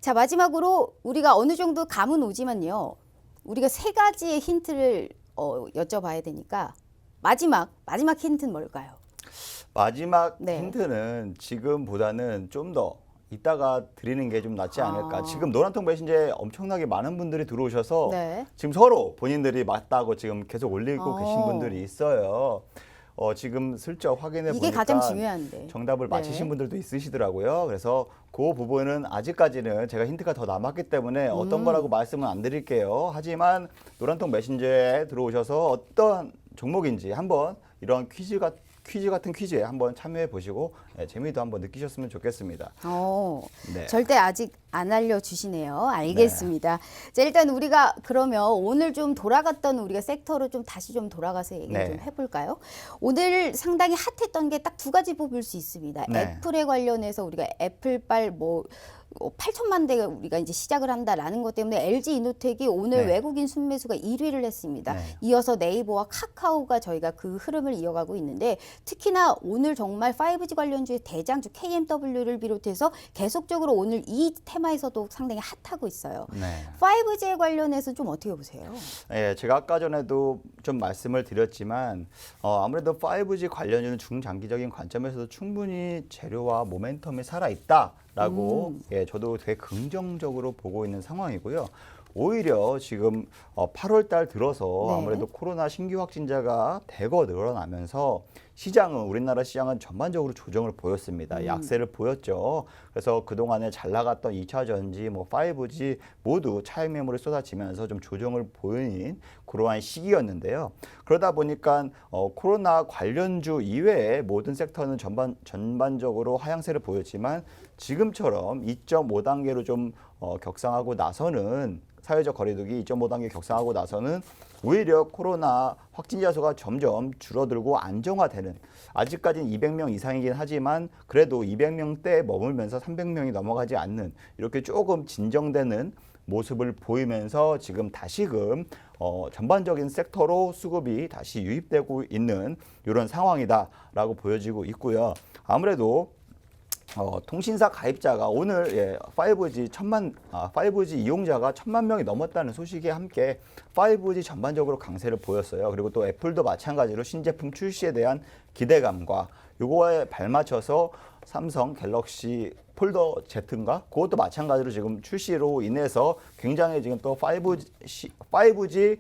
자, 마지막으로 우리가 어느 정도 감은 오지만요. 우리가 세 가지의 힌트를 여쭤봐야 되니까 마지막 힌트는 뭘까요? 마지막 네. 힌트는 지금보다는 좀 더 이따가 드리는 게 좀 낫지 않을까. 아. 지금 노란통 메신저에 엄청나게 많은 분들이 들어오셔서 네. 지금 서로 본인들이 맞다고 지금 계속 올리고 계신 어. 분들이 있어요. 지금 슬쩍 확인해 이게 보니까 가장 중요한데. 정답을 네. 맞히신 분들도 있으시더라고요. 그래서 그 부분은 아직까지는 제가 힌트가 더 남았기 때문에 어떤 거라고 말씀은 안 드릴게요. 하지만 노란통 메신저에 들어오셔서 어떤 종목인지 한번 이런 퀴즈 같은 퀴즈에 한번 참여해 보시고 재미도 한번 느끼셨으면 좋겠습니다. 네. 절대 아직 안 알려주시네요. 알겠습니다. 자, 일단 우리가 그러면 오늘 좀 돌아갔던 우리가 섹터로 좀 다시 좀 돌아가서 얘기를 네. 좀 해볼까요? 오늘 상당히 핫했던 게 딱 두 가지 뽑을 수 있습니다. 네. 애플에 관련해서 우리가 애플빨 8천만 대 우리가 이제 시작을 한다라는 것 때문에 LG 이노텍이 오늘 네. 외국인 순매수가 1위를 했습니다. 네. 이어서 네이버와 카카오가 저희가 그 흐름을 이어가고 있는데 특히나 오늘 정말 5G 관련주의 대장주 KMW를 비롯해서 계속적으로 오늘 이 테마에서도 상당히 핫하고 있어요. 네. 5G에 관련해서 좀 어떻게 보세요? 예, 제가 아까 전에도 좀 말씀을 드렸지만 아무래도 5G 관련주는 중장기적인 관점에서도 충분히 재료와 모멘텀이 살아있다라고 예, 저도 되게 긍정적으로 보고 있는 상황이고요. 오히려 지금 8월 달 들어서 네. 아무래도 코로나 신규 확진자가 대거 늘어나면서 우리나라 시장은 전반적으로 조정을 보였습니다. 약세를 보였죠. 그래서 그동안에 잘 나갔던 2차 전지, 5G 모두 차익 매물이 쏟아지면서 좀 조정을 보이는 그러한 시기였는데요. 그러다 보니까 코로나 관련주 이외의 모든 섹터는 전반적으로 하향세를 보였지만 지금처럼 2.5단계로 좀 격상하고 나서는 사회적 거리두기 2.5단계 격상하고 나서는 오히려 코로나 확진자 수가 점점 줄어들고 안정화되는 아직까지는 200명 이상이긴 하지만 그래도 200명대에 머물면서 300명이 넘어가지 않는 이렇게 조금 진정되는 모습을 보이면서 지금 다시금 전반적인 섹터로 수급이 다시 유입되고 있는 이런 상황이다라고 보여지고 있고요. 아무래도 통신사 가입자가 오늘 5G 이용자가 1,000만 명이 넘었다는 소식에 함께 5G 전반적으로 강세를 보였어요. 그리고 또 애플도 마찬가지로 신제품 출시에 대한 기대감과 요거에 발맞춰서 삼성 갤럭시 폴더 Z인가? 그것도 마찬가지로 지금 출시로 인해서 굉장히 지금 또 5G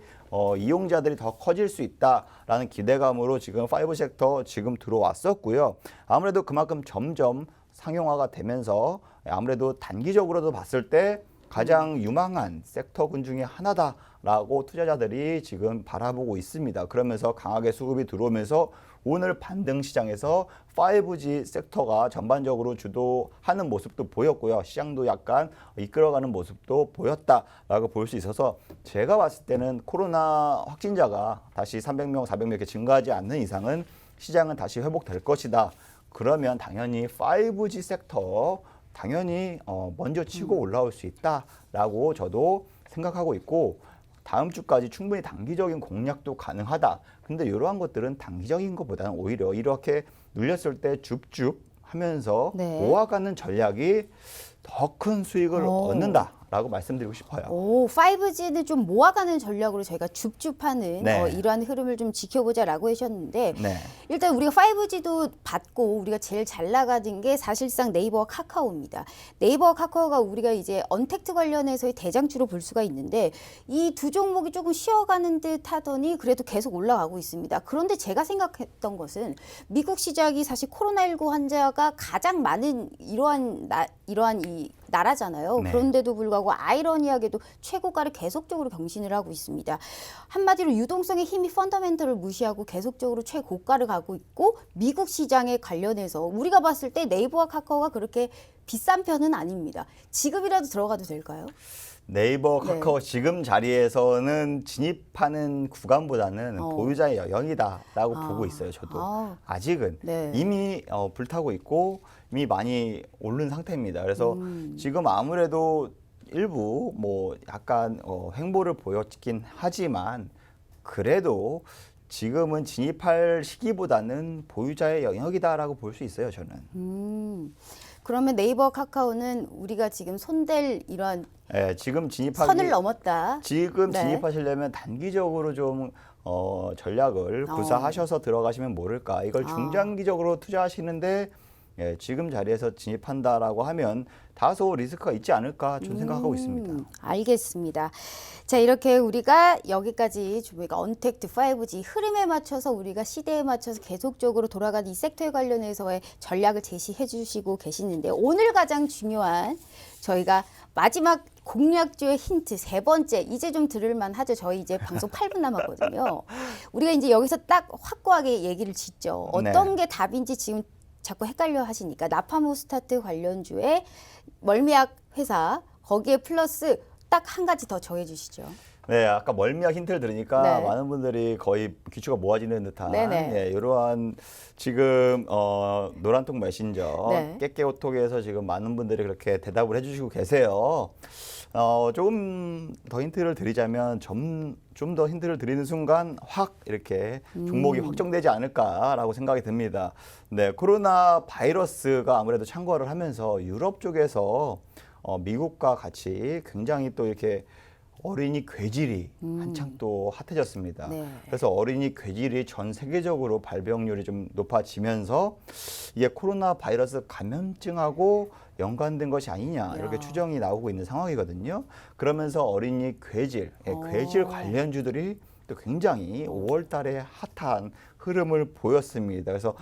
이용자들이 더 커질 수 있다라는 기대감으로 지금 5G 섹터 지금 들어왔었고요. 아무래도 그만큼 점점 상용화가 되면서 아무래도 단기적으로도 봤을 때 가장 유망한 섹터군 중에 하나다라고 투자자들이 지금 바라보고 있습니다. 그러면서 강하게 수급이 들어오면서 오늘 반등 시장에서 5G 섹터가 전반적으로 주도하는 모습도 보였고요. 시장도 약간 이끌어가는 모습도 보였다라고 볼 수 있어서 제가 봤을 때는 코로나 확진자가 다시 300명, 400명 이렇게 증가하지 않는 이상은 시장은 다시 회복될 것이다. 그러면 당연히 5G 섹터 당연히 먼저 치고 올라올 수 있다라고 저도 생각하고 있고 다음 주까지 충분히 단기적인 공략도 가능하다. 근데 이러한 것들은 단기적인 것보다는 오히려 이렇게 눌렸을 때 줍줍 하면서 네. 모아가는 전략이 더 큰 수익을 얻는다라고 말씀드리고 싶어요. 5G는 좀 모아가는 전략으로 저희가 줍줍하는 네. 이러한 흐름을 좀 지켜보자라고 하셨는데 네. 일단 우리가 5G도 받고 우리가 제일 잘 나가는 게 사실상 네이버와 카카오입니다. 네이버와 카카오가 우리가 이제 언택트 관련해서의 대장주로 볼 수가 있는데 이 두 종목이 조금 쉬어가는 듯 하더니 그래도 계속 올라가고 있습니다. 그런데 제가 생각했던 것은 미국 시장이 사실 코로나19 환자가 가장 많은 이러한 이 나라잖아요. 네. 그런데도 불구하고 아이러니하게도 최고가를 계속적으로 경신을 하고 있습니다. 한마디로 유동성의 힘이 펀더멘털을 무시하고 계속적으로 최고가를 가고 있고 미국 시장에 관련해서 우리가 봤을 때 네이버와 카카오가 그렇게 비싼 편은 아닙니다. 지금이라도 들어가도 될까요? 네이버, 네. 카카오 지금 자리에서는 진입하는 구간보다는 보유자의 영역이다라고 보고 있어요. 저도 아직은 네. 이미 불타고 있고 이미 많이 오른 상태입니다. 그래서 지금 아무래도 일부 약간 횡보를 보였긴 하지만 그래도 지금은 진입할 시기보다는 보유자의 영역이다라고 볼 수 있어요. 저는. 그러면 네이버 카카오는 우리가 지금 손댈 이러한 예, 지금 선을 넘었다. 지금 네. 진입하시려면 단기적으로 좀 전략을 구사하셔서 들어가시면 모를까. 이걸 중장기적으로 투자하시는데 예, 지금 자리에서 진입한다라고 하면 다소 리스크가 있지 않을까 좀 생각하고 있습니다. 알겠습니다. 자, 이렇게 우리가 여기까지 우리가 언택트 5G 흐름에 맞춰서 우리가 시대에 맞춰서 계속적으로 돌아가는 이 섹터에 관련해서의 전략을 제시해 주시고 계시는데 오늘 가장 중요한 저희가 마지막 공략주의 힌트 세 번째 이제 좀 들을만 하죠. 저희 이제 방송 8분 남았거든요. 우리가 이제 여기서 딱 확고하게 얘기를 짓죠. 어떤 게 답인지 지금 자꾸 헷갈려 하시니까 나파모스타트 관련주의 멀미약 회사 거기에 플러스 딱 한 가지 더 정해 주시죠. 네, 아까 멀미약 힌트를 들으니까 네. 많은 분들이 거의 귀추가 모아지는 듯한 네네. 예, 이러한 지금 노란톡 메신저 네. 깨깨오톡에서 지금 많은 분들이 그렇게 대답을 해주시고 계세요. 조금 더 힌트를 드리자면 좀 더 힌트를 드리는 순간 확 이렇게 종목이 확정되지 않을까라고 생각이 듭니다. 네, 코로나 바이러스가 아무래도 창궐을 하면서 유럽 쪽에서 미국과 같이 굉장히 또 이렇게 어린이 괴질이 한창 또 핫해졌습니다. 네. 그래서 어린이 괴질이 전 세계적으로 발병률이 좀 높아지면서 이게 코로나 바이러스 감염증하고 연관된 것이 아니냐 이렇게 추정이 나오고 있는 상황이거든요. 그러면서 어린이 괴질, 괴질 관련주들이 또 굉장히 5월 달에 핫한 흐름을 보였습니다. 그래서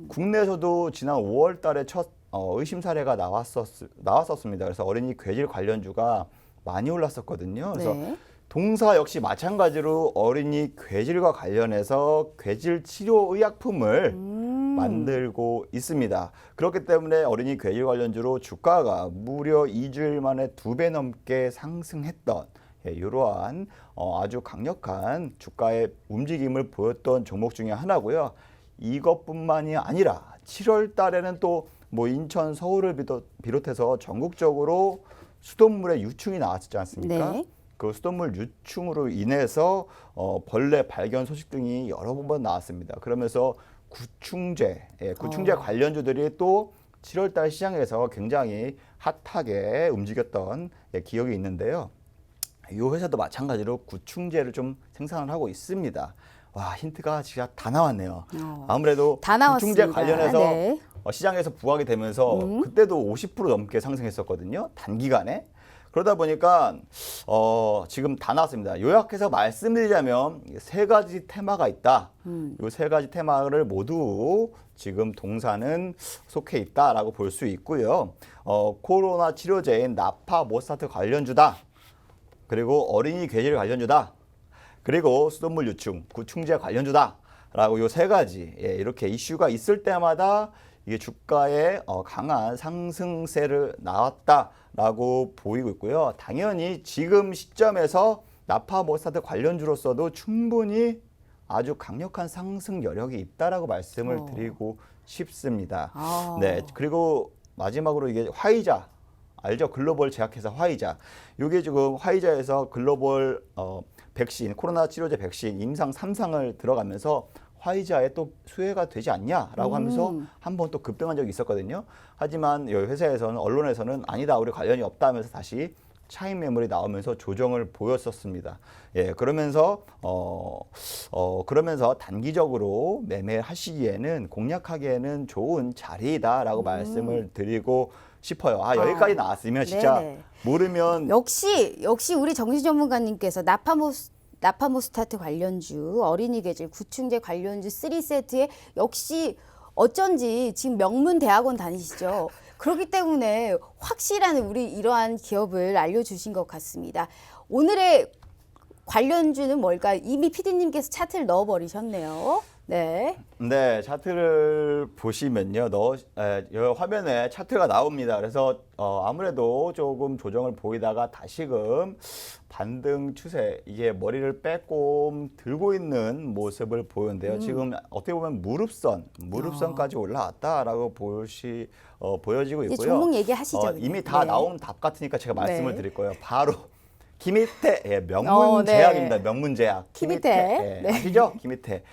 국내에서도 지난 5월 달에 첫 의심 사례가 나왔었습니다. 그래서 어린이 괴질 관련주가 많이 올랐었거든요. 그래서 네. 동사 역시 마찬가지로 어린이 괴질과 관련해서 괴질 치료 의약품을 만들고 있습니다. 그렇기 때문에 어린이 괴질 관련주로 주가가 무려 2주일 만에 2배 넘게 상승했던 이러한 아주 강력한 주가의 움직임을 보였던 종목 중에 하나고요. 이것뿐만이 아니라 7월 달에는 또 뭐 인천, 서울을 비롯해서 전국적으로 수돗물의 유충이 나왔지 않습니까? 네. 그 수돗물 유충으로 인해서 벌레 발견 소식 등이 여러 번 나왔습니다. 그러면서 구충제 관련주들이 또 7월 달 시장에서 굉장히 핫하게 움직였던 기억이 있는데요. 이 회사도 마찬가지로 구충제를 좀 생산을 하고 있습니다. 와, 힌트가 진짜 다 나왔네요. 아무래도 다 구충제 나왔습니다. 관련해서 네. 시장에서 부각이 되면서 그때도 50% 넘게 상승했었거든요. 단기간에. 그러다 보니까 지금 다 나왔습니다. 요약해서 말씀드리자면 세 가지 테마가 있다. 이 세 가지 테마를 모두 지금 동사는 속해 있다라고 볼 수 있고요. 코로나 치료제인 나파모스타트 관련주다. 그리고 어린이 괴질 관련주다. 그리고 수돗물 유충, 구충제 관련주다. 라고 요 세 가지 이렇게 이슈가 있을 때마다 이게 주가에 강한 상승세를 나왔다라고 보이고 있고요. 당연히 지금 시점에서 나파모스타트 관련주로서도 충분히 아주 강력한 상승 여력이 있다라고 말씀을 드리고 싶습니다. 네, 그리고 마지막으로 이게 화이자 알죠? 글로벌 제약회사 화이자. 이게 지금 화이자에서 글로벌 백신, 코로나 치료제 백신 임상 3상을 들어가면서 화이자에 또 수혜가 되지 않냐라고 하면서 한번 또 급등한 적이 있었거든요. 하지만 이 회사에서는 언론에서는 아니다, 우리 관련이 없다 하면서 다시 차익 매물이 나오면서 조정을 보였었습니다. 예, 그러면서 단기적으로 매매하시기에는 공략하기에는 좋은 자리다라고 말씀을 드리고 싶어요. 여기까지 나왔으면 진짜 네네. 모르면 역시 우리 정신 전문가님께서 나파모스타트 관련주, 어린이 괴질, 구충제 관련주 3세트에 역시 어쩐지 지금 명문 대학원 다니시죠. 그렇기 때문에 확실한 우리 이러한 기업을 알려주신 것 같습니다. 오늘의 관련주는 뭘까? 이미 PD님께서 차트를 넣어버리셨네요. 네. 네, 차트를 보시면요. 화면에 차트가 나옵니다. 그래서 아무래도 조금 조정을 보이다가 다시금 반등 추세, 이게 머리를 빼꼼 들고 있는 모습을 보이는데요. 지금 어떻게 보면 무릎선까지 올라왔다라고 보여지고 있고요. 종목 얘기하시죠. 이미 다 네. 나온 답 같으니까 제가 말씀을 네. 드릴 거예요. 바로 키미테 명문제약입니다. 네. 명문제약. 키미테. 네. 아시죠? 키미테.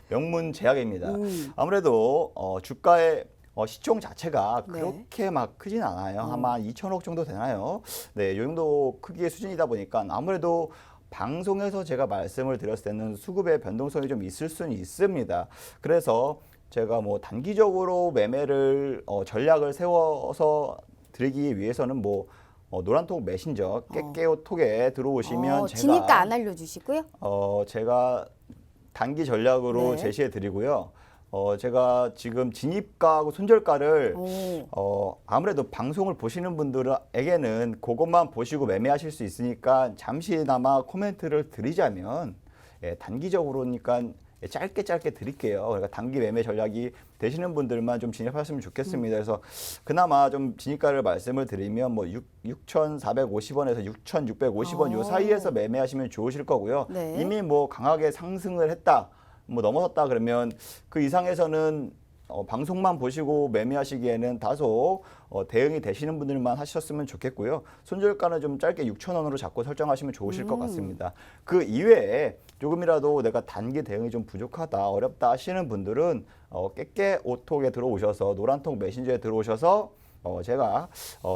명문제약입니다. 아무래도 주가의 시총 자체가 네. 그렇게 막 크진 않아요. 아마 2천억 정도 되나요? 네, 이 정도 크기의 수준이다 보니까 아무래도 방송에서 제가 말씀을 드렸을 때는 수급의 변동성이 좀 있을 수는 있습니다. 그래서 제가 뭐 단기적으로 매매를 전략을 세워서 드리기 위해서는 뭐 노란톡 메신저 깨깨오톡에 들어오시면 진입가 안 알려주시고요. 제가 단기 전략으로 네. 제시해 드리고요. 제가 지금 진입가하고 손절가를 아무래도 방송을 보시는 분들에게는 그것만 보시고 매매하실 수 있으니까 잠시나마 코멘트를 드리자면 단기적으로니까 짧게 드릴게요. 그러니까 단기 매매 전략이 되시는 분들만 좀 진입하셨으면 좋겠습니다. 그래서 그나마 좀 진입가를 말씀을 드리면 뭐 6,450원에서 6,650원 요 사이에서 매매하시면 좋으실 거고요. 네. 이미 뭐 강하게 상승을 했다. 뭐 넘어섰다 그러면 그 이상에서는 방송만 보시고 매매하시기에는 다소 대응이 되시는 분들만 하셨으면 좋겠고요. 손절가는 좀 짧게 6,000원으로 잡고 설정하시면 좋으실 것 같습니다. 그 이외에 조금이라도 내가 단기 대응이 좀 부족하다, 어렵다 하시는 분들은 깨깨 오톡에 들어오셔서 노란톡 메신저에 들어오셔서 제가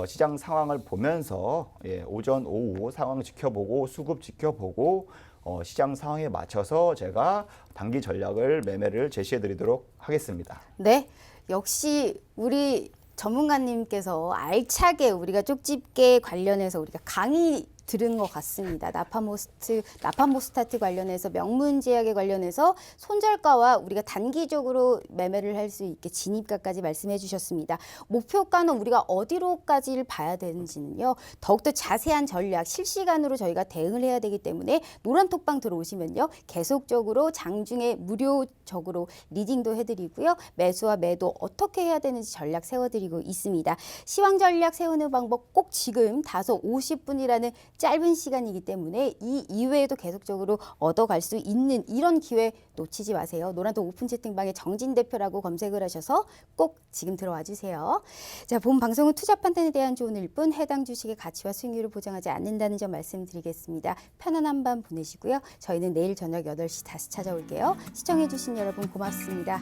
시장 상황을 보면서 오전, 오후 상황 지켜보고 수급 지켜보고 시장 상황에 맞춰서 제가 단기 전략을 매매를 제시해 드리도록 하겠습니다. 네, 역시 우리 전문가님께서 알차게 우리가 쪽집게 관련해서 우리가 강의 들은 것 같습니다. 나파모스타트 관련해서 명문제약에 관련해서 손절가와 우리가 단기적으로 매매를 할 수 있게 진입가까지 말씀해 주셨습니다. 목표가는 우리가 어디로까지를 봐야 되는지는요. 더욱더 자세한 전략, 실시간으로 저희가 대응을 해야 되기 때문에 노란톡방 들어오시면요. 계속적으로 장중에 무료적으로 리딩도 해드리고요. 매수와 매도 어떻게 해야 되는지 전략 세워드리고 있습니다. 시황 전략 세우는 방법 꼭 지금 다소 50분이라는 짧은 시간이기 때문에 이 이외에도 계속적으로 얻어갈 수 있는 이런 기회 놓치지 마세요. 노란톡 오픈 채팅방에 정진 대표라고 검색을 하셔서 꼭 지금 들어와 주세요. 자, 본 방송은 투자 판단에 대한 조언일 뿐 해당 주식의 가치와 수익률을 보장하지 않는다는 점 말씀드리겠습니다. 편안한 밤 보내시고요. 저희는 내일 저녁 8시 다시 찾아올게요. 시청해 주신 여러분 고맙습니다.